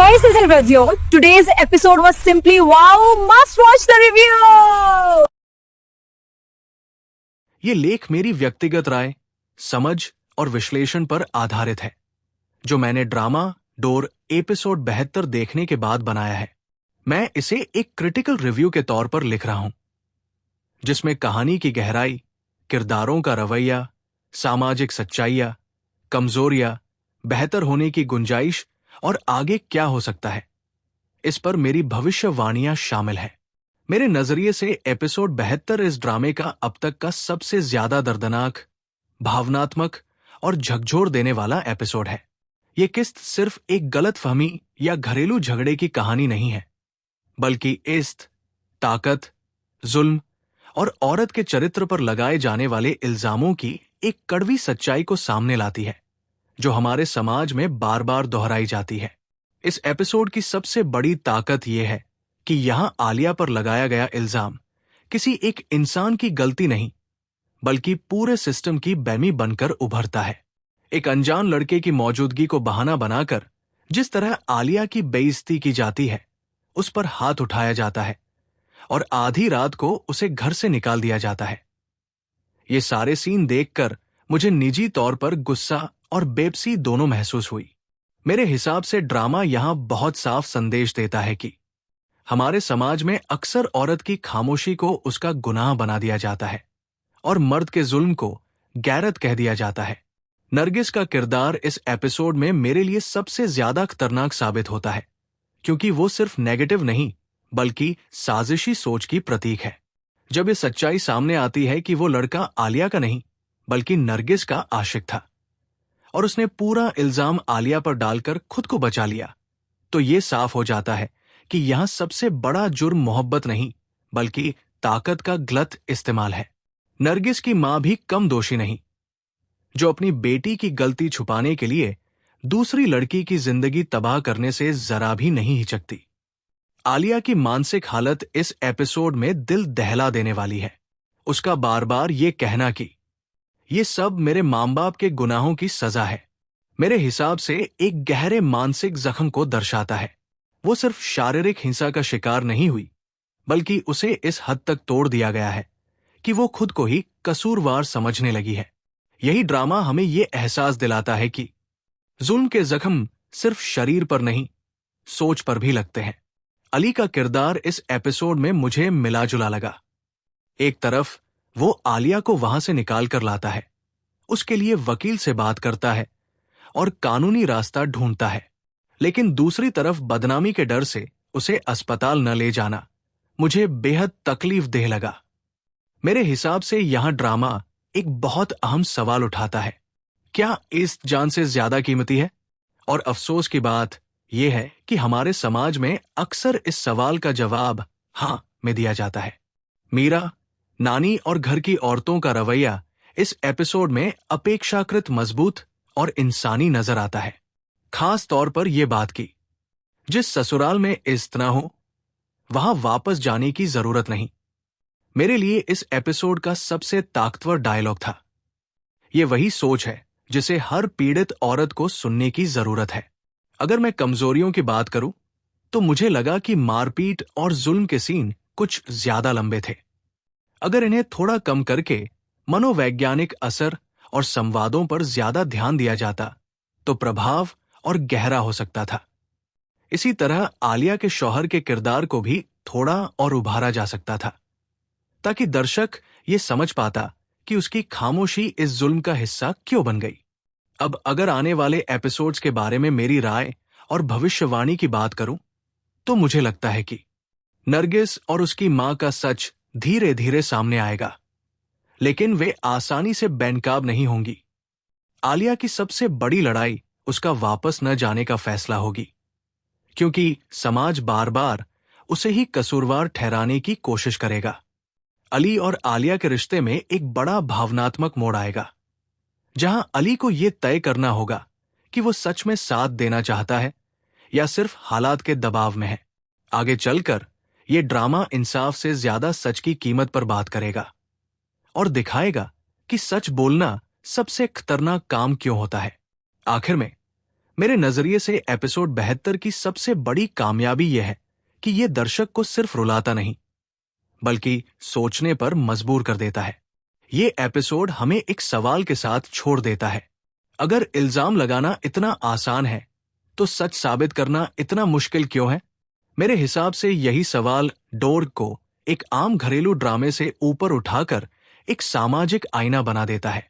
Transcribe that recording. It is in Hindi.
Choices and review. Today's episode was simply wow, must watch the review. ये लेख मेरी व्यक्तिगत राय, समझ और विश्लेषण पर आधारित है, जो मैंने ड्रामा डोर एपिसोड 72 देखने के बाद बनाया है। मैं इसे एक क्रिटिकल रिव्यू के तौर पर लिख रहा हूं, जिसमें कहानी की गहराई, किरदारों का रवैया, सामाजिक सच्चाइयां, कमजोरियां, बेहतर होने की गुंजाइश और आगे क्या हो सकता है, इस पर मेरी भविष्यवाणियां शामिल हैं। मेरे नजरिए से एपिसोड 72 इस ड्रामे का अब तक का सबसे ज्यादा दर्दनाक, भावनात्मक और झकझोर देने वाला एपिसोड है। यह किस्त सिर्फ एक गलतफहमी या घरेलू झगड़े की कहानी नहीं है, बल्कि इश्क, ताकत, जुल्म और औरत के चरित्र पर लगाए जाने वाले इल्जामों की एक कड़वी सच्चाई को सामने लाती है, जो हमारे समाज में बार बार दोहराई जाती है। इस एपिसोड की सबसे बड़ी ताकत यह है कि यहां आलिया पर लगाया गया इल्जाम किसी एक इंसान की गलती नहीं, बल्कि पूरे सिस्टम की बेमी बनकर उभरता है। एक अनजान लड़के की मौजूदगी को बहाना बनाकर जिस तरह आलिया की बेइज्जती की जाती है, उस पर हाथ उठाया जाता है और आधी रात को उसे घर से निकाल दिया जाता है। ये सारे सीन देखकर मुझे निजी तौर पर गुस्सा और बेबसी दोनों महसूस हुई। मेरे हिसाब से ड्रामा यहां बहुत साफ संदेश देता है कि हमारे समाज में अक्सर औरत की खामोशी को उसका गुनाह बना दिया जाता है और मर्द के जुल्म को गैरत कह दिया जाता है। नरगिस का किरदार इस एपिसोड में मेरे लिए सबसे ज्यादा खतरनाक साबित होता है, क्योंकि वो सिर्फ नेगेटिव नहीं, बल्कि साजिशी सोच की प्रतीक है। जब ये सच्चाई सामने आती है कि वो लड़का आलिया का नहीं, बल्कि नरगिस का आशिक था और उसने पूरा इल्जाम आलिया पर डालकर खुद को बचा लिया, तो ये साफ हो जाता है कि यहां सबसे बड़ा जुर्म मोहब्बत नहीं, बल्कि ताकत का गलत इस्तेमाल है। नरगिस की मां भी कम दोषी नहीं, जो अपनी बेटी की गलती छुपाने के लिए दूसरी लड़की की जिंदगी तबाह करने से जरा भी नहीं हिचकती। आलिया की मानसिक हालत इस एपिसोड में दिल दहला देने वाली है। उसका बार बार ये कहना कि ये सब मेरे मां बाप के गुनाहों की सजा है, मेरे हिसाब से एक गहरे मानसिक जख्म को दर्शाता है। वो सिर्फ शारीरिक हिंसा का शिकार नहीं हुई, बल्कि उसे इस हद तक तोड़ दिया गया है कि वो खुद को ही कसूरवार समझने लगी है। यही ड्रामा हमें ये एहसास दिलाता है कि जुल्म के जख्म सिर्फ शरीर पर नहीं, सोच पर भी लगते हैं। अली का किरदार इस एपिसोड में मुझे मिला जुला लगा। एक तरफ वो आलिया को वहां से निकाल कर लाता है, उसके लिए वकील से बात करता है और कानूनी रास्ता ढूंढता है, लेकिन दूसरी तरफ बदनामी के डर से उसे अस्पताल न ले जाना मुझे बेहद तकलीफ देह लगा। मेरे हिसाब से यहां ड्रामा एक बहुत अहम सवाल उठाता है, क्या इस जान से ज्यादा कीमती है? और अफसोस की बात यह है कि हमारे समाज में अक्सर इस सवाल का जवाब हां में दिया जाता है। मीरा, नानी और घर की औरतों का रवैया इस एपिसोड में अपेक्षाकृत मजबूत और इंसानी नजर आता है। खास तौर पर यह बात की, जिस ससुराल में इज्जत ना हो, वहां वापस जाने की जरूरत नहीं। मेरे लिए इस एपिसोड का सबसे ताकतवर डायलॉग था। यह वही सोच है जिसे हर पीड़ित औरत को सुनने की जरूरत है। अगर मैं कमजोरियों की बात करूं, तो मुझे लगा कि मारपीट और जुल्म के सीन कुछ ज्यादा लंबे थे। अगर इन्हें थोड़ा कम करके मनोवैज्ञानिक असर और संवादों पर ज्यादा ध्यान दिया जाता, तो प्रभाव और गहरा हो सकता था। इसी तरह आलिया के शौहर के किरदार को भी थोड़ा और उभारा जा सकता था, ताकि दर्शक ये समझ पाता कि उसकी खामोशी इस जुल्म का हिस्सा क्यों बन गई। अब अगर आने वाले एपिसोड्स के बारे में मेरी राय और भविष्यवाणी की बात करूं, तो मुझे लगता है कि नरगिस और उसकी मां का सच धीरे धीरे सामने आएगा, लेकिन वे आसानी से बेनकाब नहीं होंगी। आलिया की सबसे बड़ी लड़ाई उसका वापस न जाने का फैसला होगी, क्योंकि समाज बार बार उसे ही कसूरवार ठहराने की कोशिश करेगा। अली और आलिया के रिश्ते में एक बड़ा भावनात्मक मोड़ आएगा, जहां अली को यह तय करना होगा कि वो सच में साथ देना चाहता है या सिर्फ हालात के दबाव में है। आगे चलकर यह ड्रामा इंसाफ से ज्यादा सच की कीमत पर बात करेगा और दिखाएगा कि सच बोलना सबसे खतरनाक काम क्यों होता है। आखिर में मेरे नजरिए से एपिसोड 72 की सबसे बड़ी कामयाबी यह है कि यह दर्शक को सिर्फ रुलाता नहीं, बल्कि सोचने पर मजबूर कर देता है। ये एपिसोड हमें एक सवाल के साथ छोड़ देता है। अगर इल्जाम लगाना इतना आसान है, तो सच साबित करना इतना मुश्किल क्यों है? मेरे हिसाब से यही सवाल डोर को एक आम घरेलू ड्रामे से ऊपर उठाकर एक सामाजिक आईना बना देता है।